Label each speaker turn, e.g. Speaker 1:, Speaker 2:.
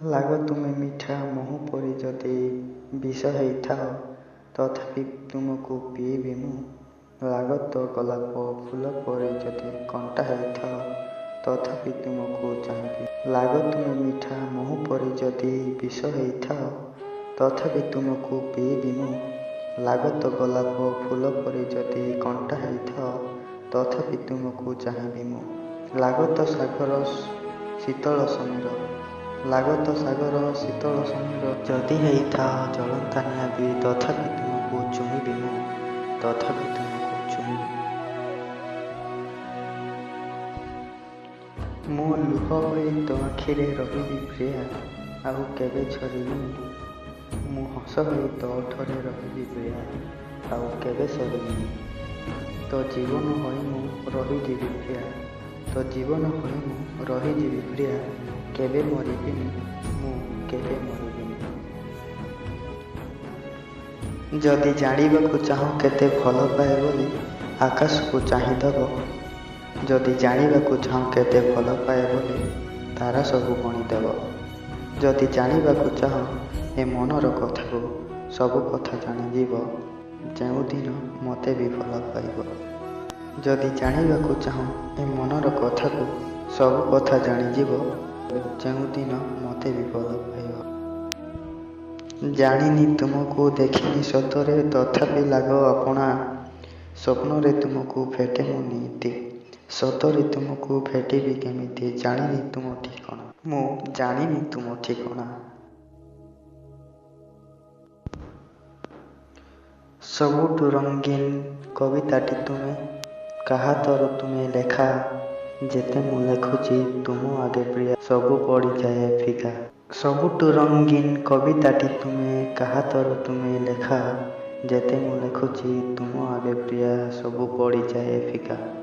Speaker 1: ଲାଗ ତୁମେ ମିଠା ମହୁ ପରି ଯଦି ବିଷ ହେଇଥାଅ, ତଥାପି ତୁମକୁ ପିଇବି ମୁଁ। ଲାଗ ତ ଗୋଲାପ ଫୁଲ ପରି ଯଦି କଣ୍ଟା ହେଇଥାଅ, ତଥାପି ତୁମକୁ ଚାହିଁବି। ଲାଗ ତୁମେ ମିଠା ମହୁ ପରି ଯଦି ବିଷ ହେଇଥାଅ, ତଥାପି ତୁମକୁ ପିଇବି ମୁଁ। ଲାଗ ତ ଗୋଲାପ ଫୁଲ ପରି ଯଦି କଣ୍ଟା ହେଇଥାଅ, ତଥାପି ତୁମକୁ ଚାହିଁବି ମୁଁ। ଲାଗ ତ ସାଗର ଶୀତଳ ସମୀର, ଲାଗ ତ ସାଗର ଶୀତଳ ସମୀର ଯଦି ହେଇଥାଅ ଜ୍ୱଳନ୍ତା ନିଆଁ ବି, ତଥାପି ତୁମକୁ ଚୁମିବି ମୁଁ, ତଥାପି ତୁମକୁ ଚୁମିବି। ମୁଁ ଲୁହ ହୋଇ ତୋ ଆଖିରେ ରହିବି ପ୍ରିୟା, ଆଉ କେବେ ଝରିବିନି। ମୁଁ ହସ ହୋଇ ତୋ ଓଠରେ ରହିବି ପ୍ରିୟା, ଆଉ କେବେ ସରିବିନି। ତୋ ଜୀବନ ହୋଇ ମୁଁ ରହିଯିବି ପ୍ରିୟା, ତୋ ଜୀବନ ହୋଇ ମୁଁ ରହିଯିବି ପ୍ରିୟା, କେବେ ମରିବିନି ମୁଁ, କେବେ ମରିବିନି। ଯଦି ଜାଣିବାକୁ ଚାହଁ କେତେ ଭଲ ପାଏ ବୋଲି, ଆକାଶକୁ ଚାହିଁଦବ। ଯଦି ଜାଣିବାକୁ ଚାହଁ କେତେ ଭଲ ପାଏ ବୋଲି, ତାରା ସବୁ ଗଣିଦେବ। ଯଦି ଜାଣିବାକୁ ଚାହଁ ଏ ମନର କଥାକୁ, ସବୁ କଥା ଜାଣିଯିବ, ଯେଉଁଦିନ ମୋତେ ବି ଭଲ ପାଇବ। ଯଦି ଜାଣିବାକୁ ଚାହଁ ଏ ମନର କଥାକୁ, ସବୁ କଥା ଜାଣିଯିବ, ଯେଉଁଦିନ ମୋତେ ବି ଭଲ ପାଇବ। ଜାଣିନି ତୁମକୁ ଦେଖିନି ସତରେ, ତଥାପି ଲାଗ ଆପଣା। ସ୍ୱପ୍ନରେ ତୁମକୁ ଭେଟେ ମୁଁ ନିତି, ସତରେ ତୁମକୁ ଭେଟିବି କେମିତି। ଜାଣିନି ତୁମ ଠିକଣା, ମୁଁ ଜାଣିନି ତୁମ ଠିକଣା। ସବୁଠୁ ରଙ୍ଗୀନ କବିତାଟି ତୁମେ, କାହା ତର ତୁମେ ଲେଖା। ଯେତେ ମୁଁ ଲେଖୁଛି ତୁମ ଆଗେ ପ୍ରିୟା, ସବୁ ପଡ଼ିଯାଏ ଫିକା। ସବୁଠୁ ରଙ୍ଗୀନ କବିତାଟି ତୁମେ, କାହା ତର ତୁମେ ଲେଖା। ଯେତେ ମୁଁ ଲେଖୁଛି ତୁମ ଆଗେ ପ୍ରିୟା, ସବୁ ପଡ଼ିଯାଏ ଫିକା।